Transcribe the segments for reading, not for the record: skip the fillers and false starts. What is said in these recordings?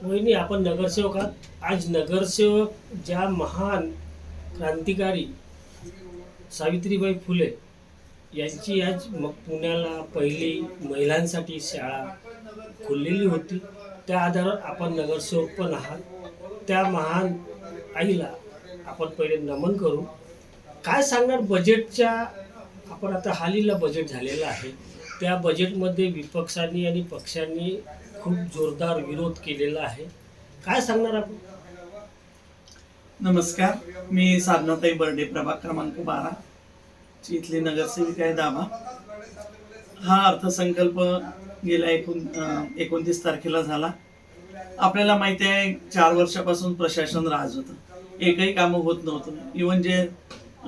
वहिनी, आपण नगरसेवक आहात. आज नगरसेवक ज्या महान क्रांतिकारी सावित्रीबाई फुले यांची आज मग पुण्याला पहिली महिलांसाठी शाळा खुललेली होती. त्या आधारावर आपण नगरसेवक पण आहात. त्या महान आईला आपण पहिले नमन करू. काय सांगणार बजेटच्या? आपण आता हालीला बजेट झालेलं आहे, त्या बजेटमध्ये विपक्षांनी आणि पक्षांनी खूप जोरदार विरोध केलेला आहे. काय सांगणार आपण? नमस्कार, मी साधनाताई बर्डे, प्रभाग क्रमांक 12 ची इथली नगरसेविका आहे दाभा. हा अर्थसंकल्प गेल्या 29 तारखेला झाला. आपल्याला माहिती आहे 4 वर्षापासून प्रशासन राज होतं, एकही कामं होत नव्हतं. इव्हन जे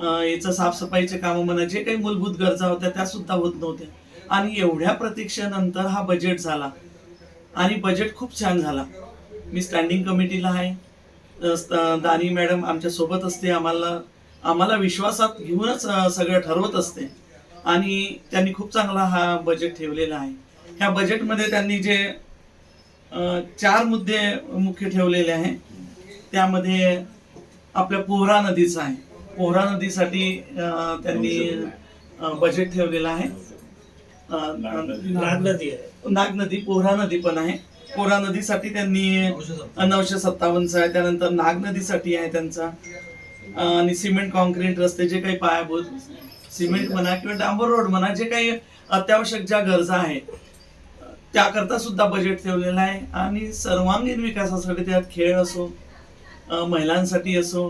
याचं साफसफाईचे कामं म्हणा, जे काही मूलभूत गरजा होत्या त्या सुद्धा होत नव्हत्या. आणि एवढ्या प्रतीक्षेनंतर हा बजेट झाला आणि बजेट खूप छान झाला. मी स्टँडिंग कमिटीला आहे, दानी मॅडम आमच्या सोबत असते, आम्हाला विश्वासात घेऊनच सगळं ठरवत असते आणि त्यांनी खूप चांगला हा बजेट ठेवलेला आहे. ह्या बजेटमध्ये त्यांनी जे 4 मुद्दे मुख्य ठेवलेले आहे, त्यामध्ये आपल्या पोहरा नदीचं आहे. पोहरा नदीसाठी त्यांनी बजेट ठेवलेलं आहे. नाग नदी, पोहरा नदी पण आहे. पोहरा नदीसाठी त्यांनी 957 आहे. त्यानंतर नाग नदीसाठी आहे त्यांचा. आणि सिमेंट कॉन्क्रीट रस्ते, जे काही पायाभूत सिमेंट म्हणा किंवा डांबर रोड म्हणा, जे काही अत्यावश्यक ज्या गरजा आहेत त्याकरता सुद्धा बजेट ठेवलेलं आहे. आणि सर्वांगीण विकासासाठी, त्यात खेळ असो, महिलांसाठी असो,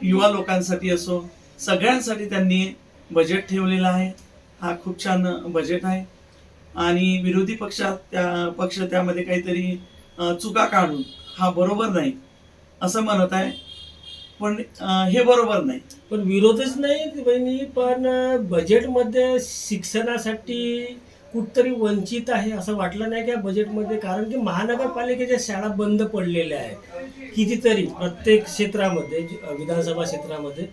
युवा लोकांसाठी असो, सगळ्यांसाठी त्यांनी बजेट ठेवलेलं आहे. हा खूप छान बजेट आहे. आणि विरोधी पक्ष त्यामध्ये काहीतरी चुका काढून हा बरोबर नाही असं म्हणत आहे, पण हे बरोबर नाही. पण विरोधच नाही बहिणी, पण बजेटमध्ये शिक्षणासाठी कुठतरी वंचित आहे असं वाटलं नाही का बजेटमध्ये? कारण की महानगरपालिकेच्या शाळा बंद पडलेल्या आहेत कितीतरी, प्रत्येक क्षेत्रामध्ये, विधानसभा क्षेत्रामध्ये.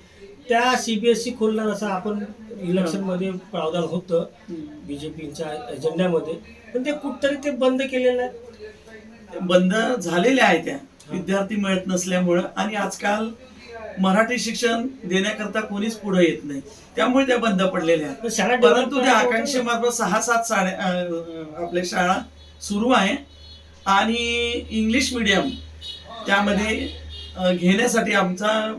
त्या CBSE खोलणार असं आपण इलेक्शनमध्ये प्रावधान होतं BJPच्या एजेंड्यामध्ये, पण ते कुठतरी ते बंद केलेलं आहे. बंद झालेल्या आहेत त्या, विद्यार्थी मिळत नसल्यामुळं. आणि आजकाल मराठी शिक्षण देण्याकरता कोणीच पुढे येत नाही, त्यामुळे त्या बंद पडलेल्या आहेत. परंतु त्या आकांक्षेमार्फत 6-7 आपल्या शाळा सुरू आहे. आणि इंग्लिश मीडियम त्यामध्ये घेण्यासाठी आमचा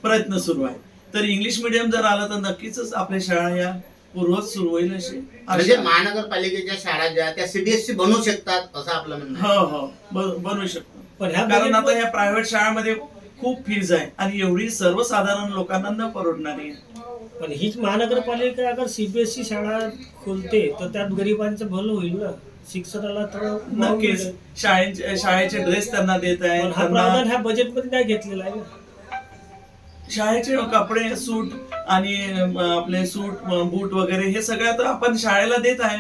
प्रयत्न सुरू आहे. तर इंग्लिश मीडियम जर आलं तर नक्कीच आपल्या शाळा या पूर्वत सुरू होईल अशी. म्हणजे महानगरपालिकेच्या शाळा ज्या त्या CBSE बनवू शकतात असं आपलं म्हणणं आहे. हो, बनवू शकतो. पण कारण आता ह्या प्रायव्हेट शाळांमध्ये खूप फीज आहे आणि एवढी सर्वसाधारण लोकांना न परवडणारी आहे. पण हीच महानगरपालिका अगर CBSE शाळा खोलते तर त्यात गरिबांचं भलं होईल ना, शिक्षणाला थोडं. नक्कीच शाळेचे ड्रेस त्यांना देत आहे. हा प्रावधान ह्या बजेटमध्ये नाही घेतलेला आहे ना. शाळेचे कपडे, सूट आणि आपले सूट, बूट वगैरे हे सगळं तर आपण शाळेला देत आहे,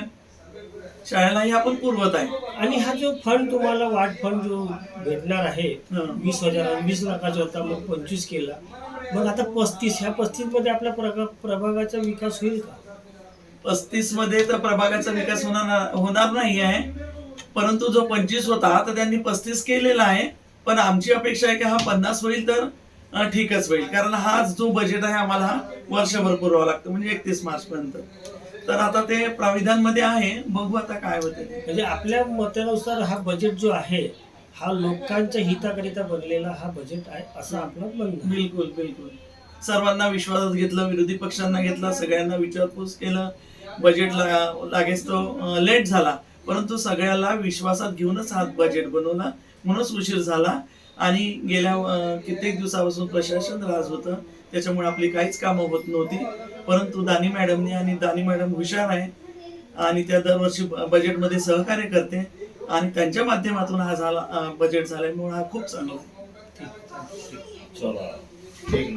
शाळेलाही आपण पुरवत आहे. आणि हा जो फंड तुम्हाला वाट फंड जो भेटणार आहे 20 लाखाचा होता, मग 25 केला, मग आता 35. ह्या 35 मध्ये आपल्या प्रभागाचा विकास होईल का? 35 मध्ये तर प्रभागाचा विकास होणार नाही आहे. परंतु जो 25 होता तर त्यांनी 35 केलेला आहे. पण आमची अपेक्षा आहे की हा 50 होईल तर ठीकच होईल. कारण हा जो बजेट आहे आम्हाला वर्षभर पुरवावं लागतं, म्हणजे 31 मार्च पर्यंत. तर आता ते प्राविधान मध्ये आहे, बघू आता काय होते. म्हणजे आपल्या मतानुसार हा बजेट जो आहे हा लोकांच्या हिताकरिता बनलेला हा बजेट आहे असं आपलं म्हणणं. बिलकुल बिलकुल. सर्वांना विश्वासात घेतलं, विरोधी पक्षांना घेतला, सगळ्यांना विचारपूस केलं. बजेट लागेच तो लेट झाला, परंतु सगळ्याला विश्वासात घेऊनच हा बजेट बनवला, म्हणूनच उशीर झाला. आणि गेल्या कित्येक दिवसापासून प्रशासन राज होतं, त्याच्यामुळे आपली काहीच कामं होत नव्हती. परंतु दानी मॅडम हुशार आहे आणि त्या दरवर्षी बजेटमध्ये सहकार्य करते आणि त्यांच्या माध्यमातून हा बजेट झाल्यामुळे हा खूप चांगला आहे. ठीक.